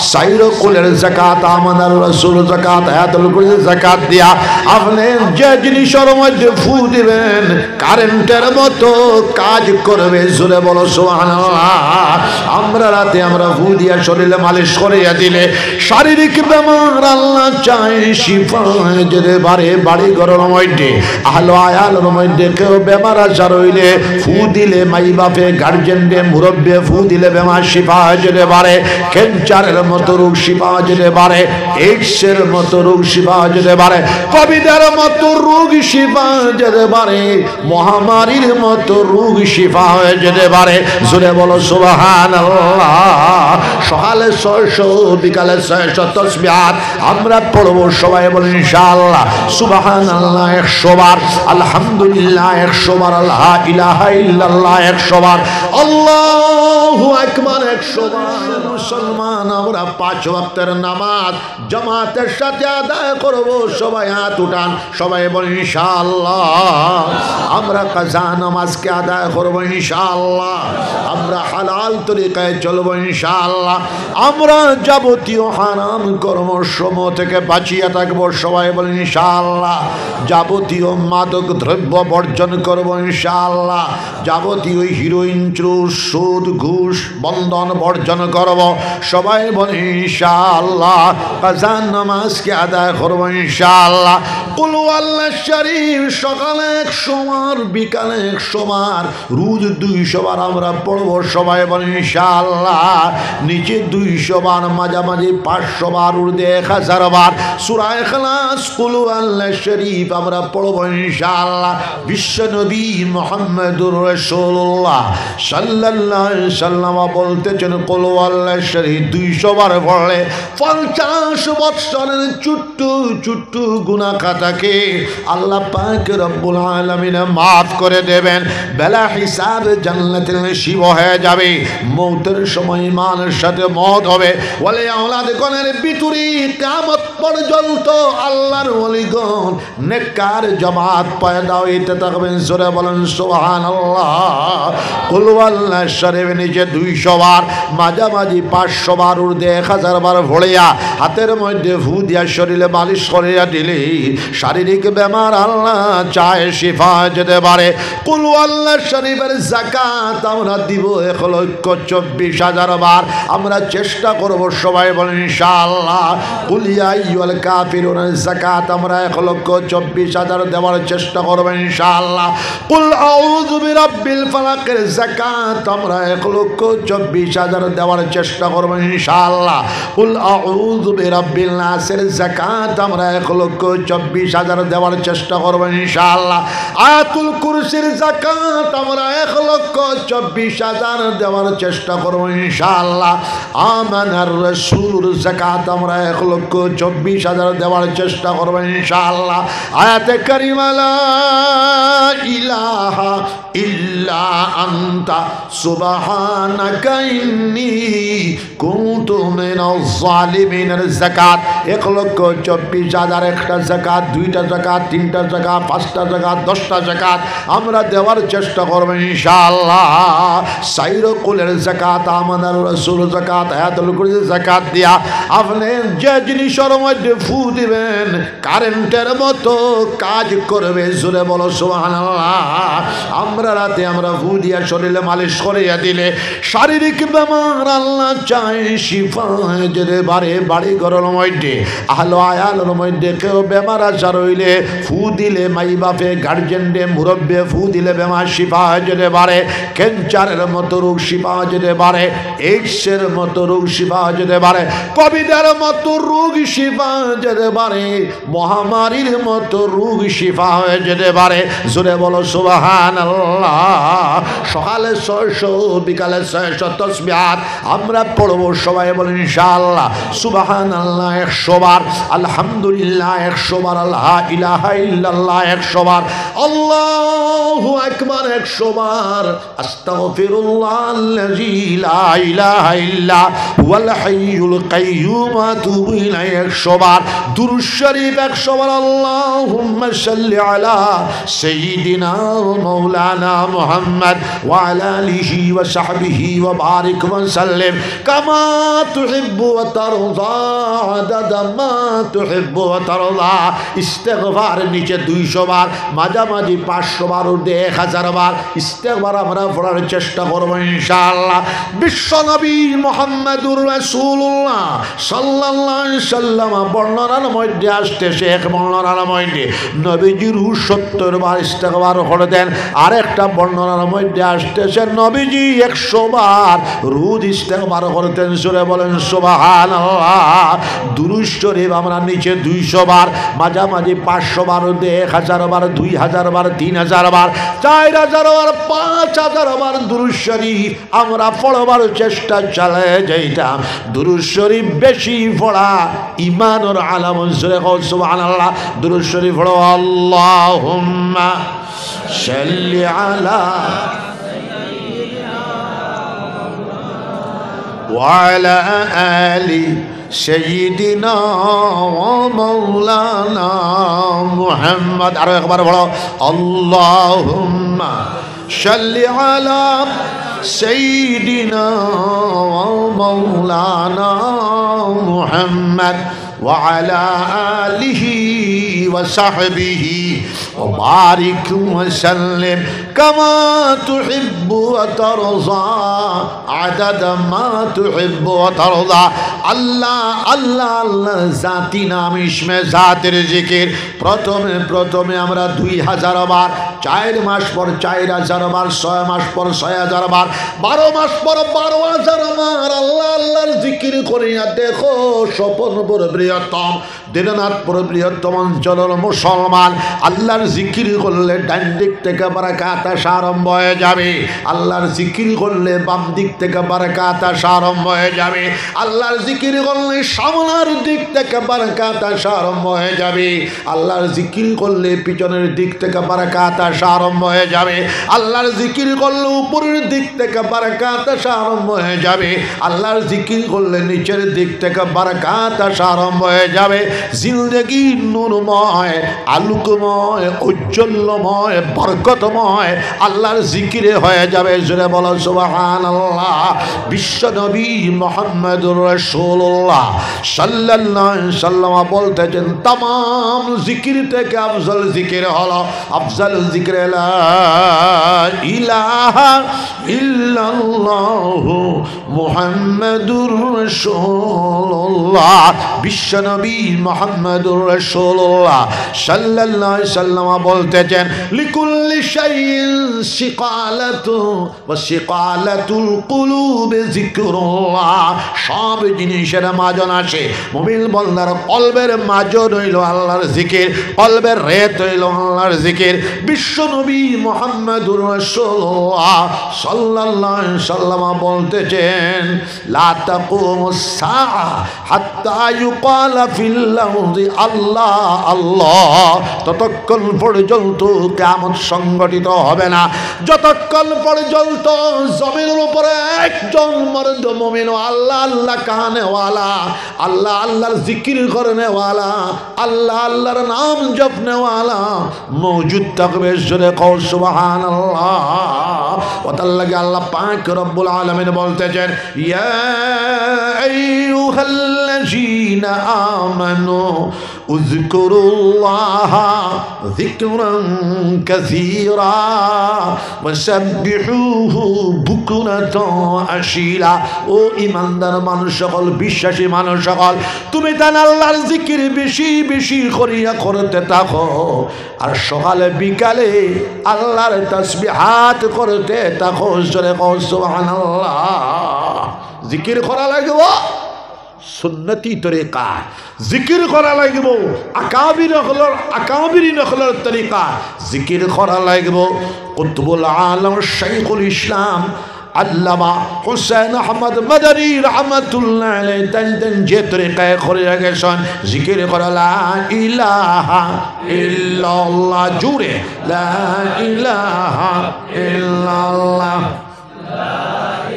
সাইর কুলের যাকাত আমাদের রাসূল যাকাত আয়াতুল কুরসি যাকাত দিয়া আপনি যে জিনিসের মধ্যে ফু দিবেন কারেন্টের মতো কাজ করবে জোরে বলো সুবহানাল্লাহ আমরা রাতে আমরা ফু দিয়া শরীরে মালিশ করিয়া দিলে শারীরিক বেমার আল্লাহ চায় শিফা যেতে পারে বাড়ি ঘরের মধ্যে আহলো আয়ালের মধ্যে কেউ বেমার আজার হইলে ফু দিলে মাই বাপে গার্জেনরে মুরব্বী ফু দিলে বেমার শিফা যেতে পারে ক্যান্সারের মতো রোগ শিফা যেতে পারে এইডসের মতো রোগ শিফা যেতে পারে কোভিডের মতো রোগ শিফা যেতে পারে মহামারীর মতো রোগ শিফা হয়ে যেতে পারে জোরে বলো সুবহানাল্লাহ সকালে 600 বিকালে 600 তাসবিহাত আমরা পড়বো সবাই বলি ইনশাআল্লাহ সুবহানাল্লাহ 100 বার আলহামদুলিল্লাহ 100 বার লা ইলাহা ইল্লাল্লাহ 100 বার আল্লাহু আকবার 100 বার মুসলমান আমরা 5 ওয়াক্তের নামাজ জামাতের সাথে আদায় করব সবাই হাত উঠান সবাই বলি ইনশাআল্লাহ আমরা কাজা নামাজকে আদায় করব ইনশাআল্লাহ আমরা হালাল তরিকায় চলব ইনশাআল্লাহ আমরা যাবতীয় হারাম কর্মসমূহ থেকে বাঁচিয়ে থাকব সবাই বলি ইনশাআল্লাহ যাবতীয় মাদক দ্রব্য বর্জন করব ইনশাআল্লাহ যাবতীয় হিরোইন চুষ সুদ ঘুষ বন্ধন বর্জন করব সবাই বলি ইনশাআল্লাহ কাজা নামাজকে আদায় করব ইনশাআল্লাহ কুল ওয়াল্লাহ শরীফ সকালে 100 বার বিকালে 100 বার রোজ 200 বার আমরা পড়ব সবাই বলি ইনশাআল্লাহ নিচে 200 বার মাঝামাঝি 500 বার ঊর্ধ্বে 1000 বার সূরা ইখলাস কুল ওয়াল্লাহ শরীফ আমরা পড়ব ইনশাআল্লাহ বিশ্ব নবী মুহাম্মদুর রাসূলুল্লাহ সাল্লাল্লাহু আলাইহি ওয়াসাল্লাম বলতেছেন কুল ওয়াল্লাহ শরীফ 200 বার পড়লে 50 বছরের ছোট্ট ছোট্ট গুনাহ খাতাকে আল্লাহ পাক রব্বুল আলামিন মাফ করে দেবেন বেলা হিসাব জান্নাতের নসিব হয়ে যাবে মওতের সময় ইমানের সাথে মওত হবে ওয়ালি আওলাদ গণের ভিতরে কিয়ামত পর্যন্ত আল্লাহর ওলিগণ নেককার জামাত পয়দা হইতে থাকবেন জোরে বলেন সুবহানাল্লাহ কুল ওয়াল্লাহ শরীফ নিচে 200 বার মাঝামাঝি 500 বার ঊর্ধ্বে 1000 বার ভরিয়া হাতের মধ্যে ফু দিয়া শরীরে মালিশ করিয়া দিলে শারীরিক বেমার আল্লাহ চায় শিফা যেতে পারে কুল ওয়াল্লাহ শরীফের যাকাত আমরা দিব 1,24,000 বার আমরা চেষ্টা করব সবাই বলেন ইনশাআল্লাহ কুল ইয়া আইয়ুহাল কাফিরুন যাকাত আমরা 1,24,000 দেওয়ার চেষ্টা করব ইনশাআল্লাহ কুল আউযু বিরাব্বিল ফালাকের যাকাত আমরা 1,24,000 দেওয়ার চেষ্টা করব ইনশাআল্লাহ কুল আউযু বিরাব্বিল নাসের যাকাত আমরা 1,24,000 দেওয়ার চেষ্টা করব ইনশাআল্লাহ আয়াতুল কুরসির যাকাত আমরা 1,24,000 দেওয়ার চেষ্টা করব ইনশাআল্লাহ আমানার রাসূলুর যাকাত আমরা 1,24,000 দেওয়ার চেষ্টা করব ইনশাআল্লাহ আয়াতে কারিমা লা ইলাহা ইল্লা আনতা সুবহানাকা ইন্নী কুনতু মিনাজ জালিমিনের যাকাত 1,24,000 একটা যাকাত দুইটা যাকাত তিনটা যাকাত পাঁচটা যাকাত 10টা যাকাত আমরা দেওয়ার চেষ্টা করব ইনশাআল্লাহ সাইর কুলের যাকাত আমাদের রাসূল যাকাত আয়াতুল কুরসি যাকাত দিয়া আপনি যে জিনিসের মধ্যে ফু দিবেন কারেন্টের মতো কাজ করবে জোরে বলো সুবহানাল্লাহ আমরা রাতে আমরা ফু দিয়া শরীরে মালিশ করিয়া দিলে শারীরিক বেমার আল্লাহ চায় শিফা যেতে পারে বাড়ি ঘরের মধ্যে আহলো আয়ালের মধ্যে কেউ বেমার আজার হইলে ফু দিলে মাই বাপে গার্জেনরে মুরব্বী ফু দিলে বেমার শিফা যেতে পারে ক্যান্সারের মতো রোগ শিফা যেতে পারে এইডসের মতো রোগ শিফা যেতে পারে কোভিডের মতো রোগ শিফা যেতে পারে মহামারীর মতো রোগ শিফা হয়ে যেতে পারে জোরে বলো সুবহানাল্লাহ সকালে 600 বিকালে 600 তাসবিহাত আমরা পড়বো সবাই বলি ইনশাআল্লাহ সুবহানাল্লাহ 100 বার আলহামদুলিল্লাহ 100 বার লা ইলাহা ইল্লাল্লাহ 100 বার আল্লাহু আকবার 100 বার আস্তাগফিরুল্লাহাল্লাযী লা ইলাহা ইল্লা হুয়াল হাইয়ুল কাইয়্যুম আতুবু ইলাইহি 100 বার দুরূদ শরীফ 100 বার আল্লাহুম্মা সাল্লি আলা সাইয়্যিদিনা ওয়া মাওলানা مولانا محمد وعلى آله وصحبه وبارك وسلم كما تحب وترضى عدد ما تحب وترضى ইস্তেগফার নিচে 200 বার মাঝামাঝি 500 বার উঠে 1000 বার ইস্তেগফার আমরা পড়ার চেষ্টা করব ইনশাআল্লাহ বিশ্ব নবী মুহাম্মদুর রাসূলুল্লাহ সাল্লাল্লাহু আলাইহি সাল্লাম বর্ণনার মধ্যে আসতেছে এক বর্ণনার মধ্যে নবীজির 70 বার ইস্তেগফার করে দেন আরেকটা বর্ণনার মধ্যে আসতেছে নবীজি 100 বার রোজ ইস্তেগফার করতেন জোরে বলেন সুবহানাল্লাহ দুরূদ শরীফ আমরা নিচে 200 বার মাঝামাঝি 500 বার 1000 বার 2000 বার 3000 বার 4000 বার 5000 বার দুরূদ শরীফ আমরা পড়বার চেষ্টা চালিয়ে যাইতাম দুরূদ শরীফ বেশি পড়া ঈমানের আলামত জোরে সুবহানাল্লাহ দুরূদ শরীফ পড়ো আল্লাহুম্মা সাল্লি আলা ওয়া আলা আলি سيدنا ومولانا محمد আরো একবার বলো اللهم صل على سيدنا ومولانا محمد وعلى آله وصحبه وبارك وسلم كما تحب وترضى عدد ما تحب وترضى الله الله الله ذاتي نام اسمে জাতের জিকির প্রথমে আমরা 2000 বার 4 মাস পর 4000 বার 6 মাস পর 6000 বার 12 মাস পর 12000 বার আল্লাহ আল্লাহর জিকির করিয়া দেখো স্বপন বড় বৃহত্তম দিননাথ বড় বৃহত্তম অঞ্চলের মুসলমান আল্লাহর জিকির করলে ডান দিক থেকে বারাকাত আসা আরম্ভ হয়ে যাবে আল্লাহর জিকির করলে বাম দিক থেকে বারাকাত আসা আরম্ভ হয়ে যাবে আল্লাহর জিকির করলে সামনের দিক থেকে বারাকাত আসা আরম্ভ হয়ে যাবে আল্লাহর জিকির করলে পিছনের দিক থেকে বারাকাত আসা আরম্ভ হয়ে যাবে আল্লাহর জিকির করলে উপরের দিক থেকে বারাকাত আসা আরম্ভ হয়ে যাবে আল্লাহর জিকির করলে নিচের দিক থেকে বারাকাত আসা আরম্ভ হয়ে যাবে জিন্দেগি নূরময় আলোকময় ঔজ্জ্বল্যময় বরকতময় আল্লাহর জিকিরে হয়ে যাবে জোরে বলো সুবহানাল্লাহ বিশ্ব নবী মুহাম্মদুর রাসূলুল্লাহ সাল্লাল্লাহু আলাইহি সাল্লাম বলতেছেন तमाम জিকির থেকে আফজল জিকির হলো আফজল জিকির লা ইলাহা ইল্লাল্লাহু মুহাম্মাদুর রাসূলুল্লাহ বিশ্ব নবী মুহাম্মদুর রাসূলুল্লাহ সাল্লাল্লাহু আলাইহি সাল্লাম বলতেছেন লিকুল্লি শাইইন সিকালাতু ওয়া সিকালাতুল কুলুব যিকরুল্লাহ সব জিনিসের মাজন আছে মুমিন বান্দার কলবের মাজন হইল আল্লাহর জিকির কলবের রেত হইল আল্লাহর জিকির বিশ্ব নবী মুহাম্মদুর রাসূলুল্লাহ সাল্লাল্লাহু আলাইহি সাল্লাম বলতেছেন লা তাকুমুস সাআ হাত্তা ইউকালা ফিল আরদি আল্লাহ আল্লাহ ততক্ষণ পর্যন্ত কিয়ামত সংগঠিত হবে না যতক্ষণ পর্যন্ত জমিনের উপরে একজন মর্দ মুমিন আল্লাহ আল্লাহ কানে ওয়ালা আল্লাহ আল্লাহর জিকির করনে ওয়ালা আল্লাহ আল্লাহর নাম জপনে ওয়ালা মওজুদ থাকবে জোরে কও সুবহানাল্লাহ ওয়াতাল্লাহি আল্লাহ পাক রব্বুল আলামিন বলতেছেন ইয়া আইয়ুহাল্লাযীনা আমানু উযকুরুল্লাহা যিকরান কাসীরা ওয়াসাব্বিহুহু বুকরাতান আশীলা ও ঈমানদার মানুষ সকল বিশ্বাসী মানুষ সকল তুমি তার আল্লাহর জিকির বেশি বেশি করিয়া করতে থাকো আর সকালে বিকালে আল্লাহর তাসবিহাত করতে থাকো জোরে কও সুবহানাল্লাহ জিকির করা লাগবে সুন্নতি তরিকা জিকির করা লাগব আকাবিরিন হলর তরিকা জিকির করা লাগব কুতুবুল আলম শাইখুল ইসলাম আল্লামা হুসাইন আহমদ মাদানী রাহমাতুল্লাহ আলাইহি তান যে তরিকায় করে গেছেন জিকির করা লা ইলাহা ইল্লাল্লাহ জুরে লা ইলাহা ইল্লাল্লাহ লা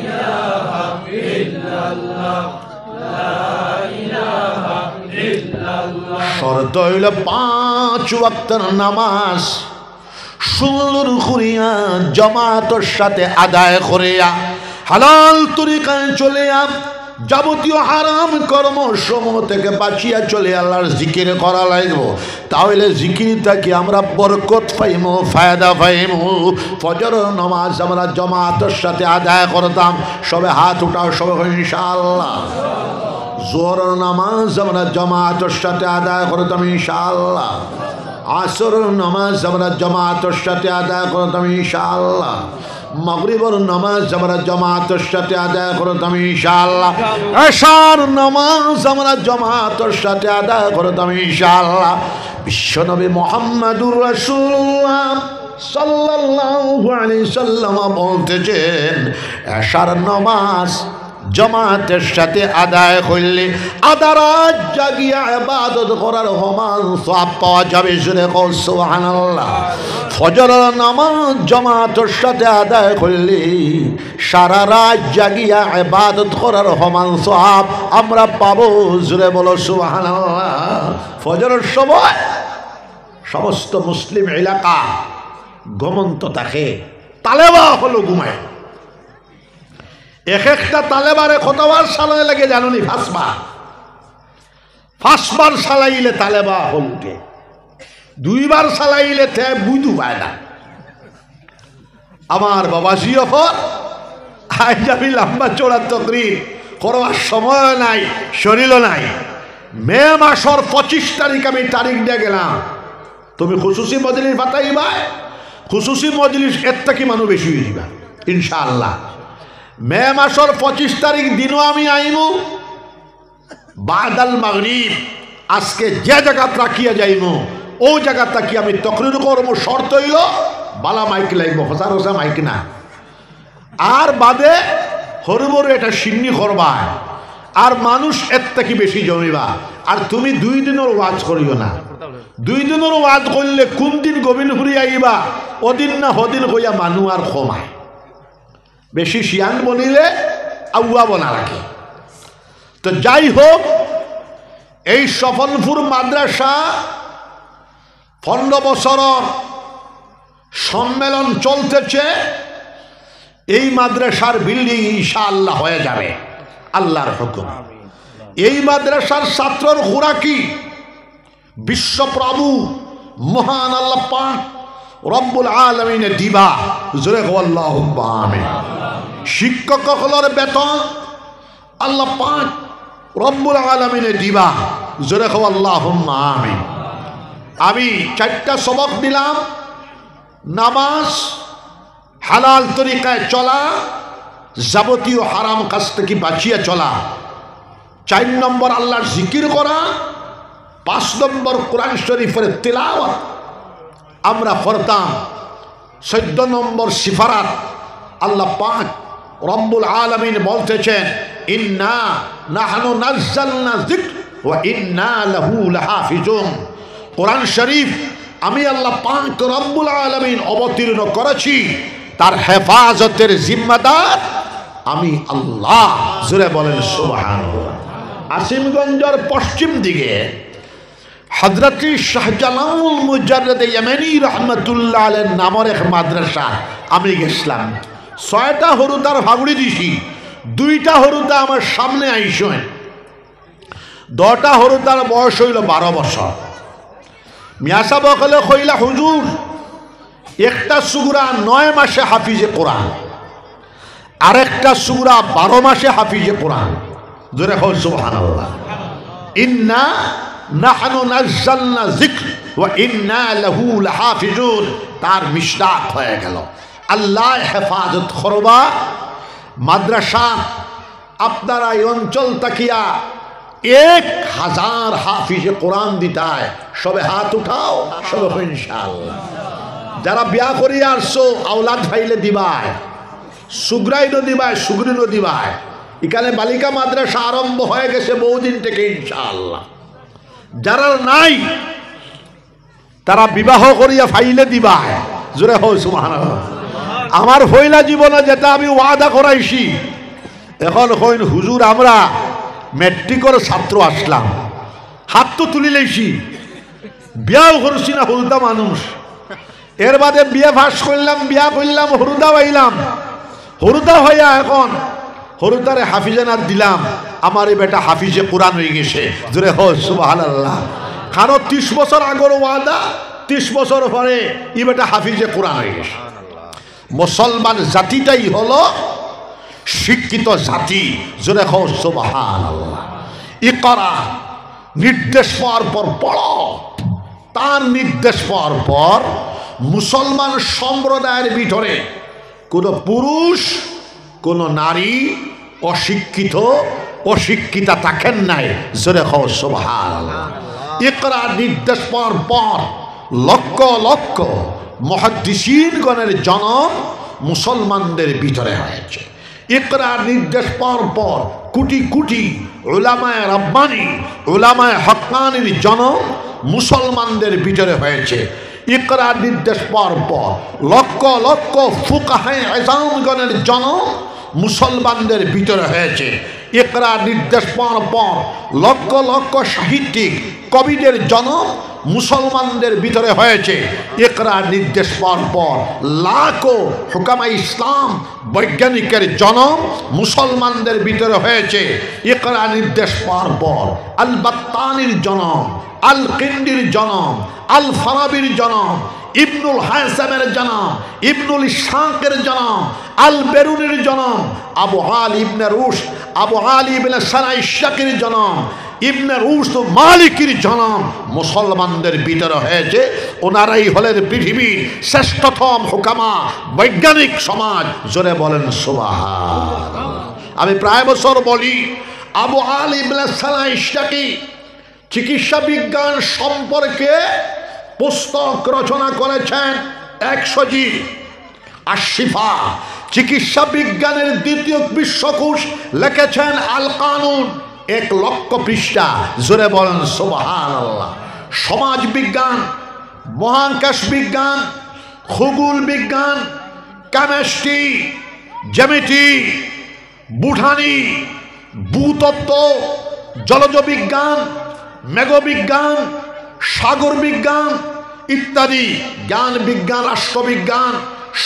ইলাহা ইল্লাল্লাহ শর্ত হইল 5 ওয়াক্তের নামাজ সুন্দর করিয়া জামাতের সাথে আদায় করিয়া হালাল তরিকায় চলে যাবতীয় হারাম কর্ম সমূহ থেকে বাঁচিয়া চলে আল্লাহর জিকির করা লাগব। তাহলে জিকিরটা কি আমরা বরকত পাইমু, ফায়দা পাইমু। ফজর নামাজ আমরা জামাতের সাথে আদায় করতাম, সবে হাত উঠাও, সবে ইনশাআল্লাহ। জোহর নামাজ আমরা জামাতের সাথে আদায় করতাম ইনশাআল্লাহ। আসর নামাজ আমরা জামাতের সাথে আদায় করতাম ইনশাআল্লাহ। মাগরিবের নামাজ আমরা জামাতের সাথে আদায় করতাম ইনশাআল্লাহ। এশার নামাজ আমরা জামাতের সাথে আদায় করতাম ইনশাআল্লাহ। বিশ্বনবী মুহাম্মদুর রাসূলুল্লাহ সাল্লাল্লাহু আলাইহি সাল্লাম বলতেছেন, এশার নামাজ জামাতের সাথে আদায় করলে আধা রাত জাগিয়া ইবাদত করার সমান সওয়াব পাওয়া যাবে। জোরে কও সুবহানাল্লাহ। ফজর নামাজ জামাতের সাথে আদায় করলে সারা রাত জাগিয়া ইবাদত করার সমান সওয়াব আমরা পাবো। জোরে বলো সুবহানাল্লাহ। ফজরের সময় সমস্ত মুসলিম এলাকা ঘুমন্ত থাকে, তালেবা হলো ঘুমায়। এক একটা তালেবারে কতবার সালাই লাগে জানুনি? ফাঁসবার সালাইলে তালেবা হল উঠে, দুইবার সালাইলে তে বুঝু পায় না। আমার বাবাজি অফর আজ আমি লম্বা চোড়া তকরির করবার সময় নাই, শরীরও নাই। মে মাসের 25 তারিখ আমি তারিখ দিয়ে গেলাম, তুমি খুশুসি মজলিস বাতাইবা। খুশুসি মজলিস এর থেকে মানুষ বেশি হয়ে যাবা ইনশাআল্লাহ। মে মাসের 25 তারিখ দিনও আমি আইমু বাদাল মাগরিব। আজকে যে জায়গা রাখিয়া যাইমু ও জায়গা তাকি আমি তকরির করবো। শর্ত হইল বালা মাইক লাগবো, হোসা হোসা মাইক না। আর বাদে হরবর এটা সিন্নি করবা, আর মানুষ এর থেকে বেশি জমিবা। আর তুমি 2 দিনের ওয়াজ করিও না। 2 দিনের ওয়াজ করলে কোন দিন গোবিন্দ ঘুরি আইবা ওদিন না হদিন হইয়া মানুষ আর কমায়। বেশি শিয়ান বনিলে আউয়া বনা রাখে। তো যাই হোক, এই সফলপুর মাদ্রাসা 15 বছরের সম্মেলন চলতেছে। এই মাদ্রাসার বিল্ডিং ইনশাআল্লাহ হয়ে যাবে আল্লাহর হুকুম। এই মাদ্রাসার ছাত্রর খুরাকি বিশ্বপ্রভু মহান আল্লাহ পাক রব্বুল আলামিনে দিবা। জোরে কও আল্লাহুম্মা আমিন। শিক্ষকসকলের বেতন আল্লাহ পাক রব্বুল আলামিনে দিবা। জোরে কও আল্লাহুম্মা আমিন। আমি 4টা সবক দিলাম। নামাজ, হালাল তরিকায় চলা, যাবতীয় হারাম কাজ থেকে বাঁচিয়ে চলা। 4 নম্বর আল্লাহর জিকির করা। 5 নম্বর কোরআন শরীফের তিলাওয়াত আমরা পড়তাম। 14 নম্বর সিফারাত। আল্লাহ পাক রব্বুল আলামিন বলতেছেন, ইন্না নাহনু নাযালনা যিকর ওয়া ইন্না লাহু লাহাফিজুন। কোরআন শরীফ আমি আল্লাহ পাক রব্বুল আলামিন অবতীর্ণ করেছি, তার হেফাজতের জিম্মাদার আমি আল্লাহ। জোরে বলেন সুবহানাল্লাহ। আসিমগঞ্জের পশ্চিম দিকে হযরত শাহজালাল মুজাররদ ইয়ামানি রহমাতুল্লাহ আলাইহির নামের এক মাদ্রাসা আমি গেছিলাম। 6টা হরুতার ভাগুড়ি দিছি, 2টা হরুতা আমার সামনে আইসেন। 10টা হরুতার বয়স হইল 12 বছর। মিয়াসা বকলে কইলা, হুজুর একটা সূরা 9 মাসে হাফিজে কোরআন, আরেকটা সূরা 12 মাসে হাফিজে কোরআন। জোরে কও সুবহানাল্লাহ। ইন্না নাহনু নাযালনা যিকর ওয়া ইন্না লাহু লাহাফিজুন। তার মিশদাক হয়ে গেল আল্লাহ হেফাজত করবা। মাদ্রাসা আপনারা এই অঞ্চল তাকিয়া 1000 হাফিজে কোরআন দিতায়। সবে হাত উঠাও, সবে ইনশাআল্লাহ। যারা বিয়া করিয়া আসছো আওলাদ ভাইলে দিবায়, সুগ্রাইনও দিবায়, সুগ্রিনও দিবায়। এখানে বালিকা মাদ্রাসা আরম্ভ হয়ে গেছে বহুদিন থেকে ইনশাআল্লাহ। যারা নাই তারা বিবাহ করিয়া ফাইলে দিবায়। জোরে হও সুবহানাল্লাহ। আমার হইলা জীবনে যেটা আমি ওয়াদা করাইছি, এখন কইন হুজুর আমরা মেট্রিকের ছাত্র আসলাম, হাত তো তুলি লাইছি, বিয়াও করছি না, হলতা মানুষ। এর বাদে বিয়ে ফাঁস করলাম, বিয়া করলাম, হরুদা হইলাম, হরুদা হইয়া এখন হরুদারে হাফিজানাত দিলাম, আমার এই বেটা হাফিজে কোরআন হয়ে গেছে। জোরে হো সুবহানাল্লাহ। কারণ 30 বছর আগর ওয়াদা, 30 বছর পরে এই বেটা হাফিজে কোরআন হয়ে গেছে। মুসলমান জাতিটাই হলো শিক্ষিত জাতি। জোরে হো সুবহানাল্লাহ। ইকরা নির্দেশ পাওয়ার পর পড়ো, তার নির্দেশ পাওয়ার পর মুসলমান সম্প্রদায়ের ভিতরে কোনো পুরুষ কোন নারী অশিক্ষিত অশিক্ষিতা থাকেন নাই। জোরে হও সুবহানাল্লাহ। ইকরা নির্দেশ পাওয়ার পর লক্ষ লক্ষ মুহাদ্দিসিনগণের জন্ম মুসলমানদের ভিতরে হয়েছে। ইকরা নির্দেশ পাওয়ার পর কোটি কোটি উলামায়ে রাব্বানী উলামায়ে হক্কানির জন্ম মুসলমানদের ভিতরে হয়েছে। ইকরা নির্দেশ পাওয়ার পর লক্ষ লক্ষ ফুকাহায়ে আযমগণের জন্ম মুসলমানদের ভিতরে হয়েছে। ইকরা নির্দেশ পাওয়ার পর লক্ষ লক্ষ সাহিত্যিক কবিদের জন্ম মুসলমানদের ভিতরে হয়েছে। ইকরা নির্দেশ পাওয়ার পর লাখো হুকামা ইসলাম বৈজ্ঞানিকের জন্ম মুসলমানদের ভিতরে হয়েছে। ইকরা নির্দেশ পাওয়ার পর আল বাত্তানির জন্ম, আল কিন্দির জন্ম, আল ফারাবির জন্ম, ইবনুল হাসামের জন্ম, ইবনুল ইসহাকের জন্ম, আল বেরুনির জন্ম, আবু আলী ইবনে রুশদ, আবু আলী ইবনে সানাইশাকির জন্ম, ইবনে রুশদ মালিকির জন্ম মুসলমানদের ভিতরে হয়েছে। ওনারাই হলেন পৃথিবীর শ্রেষ্ঠতম হুকামা বৈজ্ঞানিক সমাজ। জোরে বলেন সুবহানাল্লাহ। আমি প্রায় বছর বলি, আবু আলী ইবনে সানাইশাকি চিকিৎসা বিজ্ঞান সম্পর্কে পুস্তক রচনা করেছেন 100জি। আশিফা চিকিৎসা বিজ্ঞানের দ্বিতীয় বিশ্বকোষ লিখেছেন আল কানুন, 1,00,000 পৃষ্ঠা। জোরে বলেন সুবহানাল্লাহ। সমাজ বিজ্ঞান, মহাকাশ বিজ্ঞান, খগোল বিজ্ঞান, কেমিস্ট্রি, জ্যামিতি, বুঠানি, ভূতত্ত্ব, জলজ বিজ্ঞান, মেঘবিজ্ঞান, সাগর বিজ্ঞান ইত্যাদি জ্ঞান বিজ্ঞান, রাষ্ট্রবিজ্ঞান,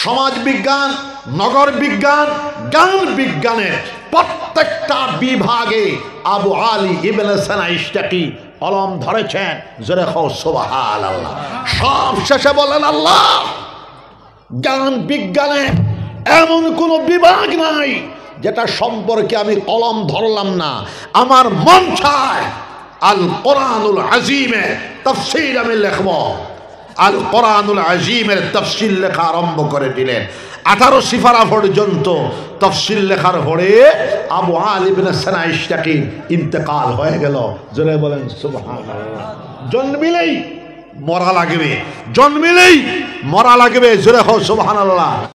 সমাজ বিজ্ঞান, নগর বিজ্ঞান, জ্ঞান বিজ্ঞানের প্রত্যেকটা বিভাগে আবু আলী ইবনে সানাইশাকি কলম ধরেছেন। জোরে হও সুবহানাল্লাহ। সব শেষে বলেন আল্লাহ, জ্ঞান বিজ্ঞানে এমন কোনো বিভাগ নাই যেটা সম্পর্কে আমি কলম ধরলাম না। আমার মন চায় আল কোরআনুল আজিমের তাফসীর আমি লিখব। আল কোরআনুল আজিমের তাফসীর লেখা আরম্ভ করে দিলেন। 18 সিফারা পর্যন্ত তাফসীর লেখার পরে আবু আলী ইবনে সানাইশাকি ইন্তেকাল হয়ে গেল। জোরে বলেন সুবহানাল্লাহ। জন্মিলেই মরা লাগবে, জন্মিলেই মরা লাগবে। জোরে হও সুবহানাল্লাহ।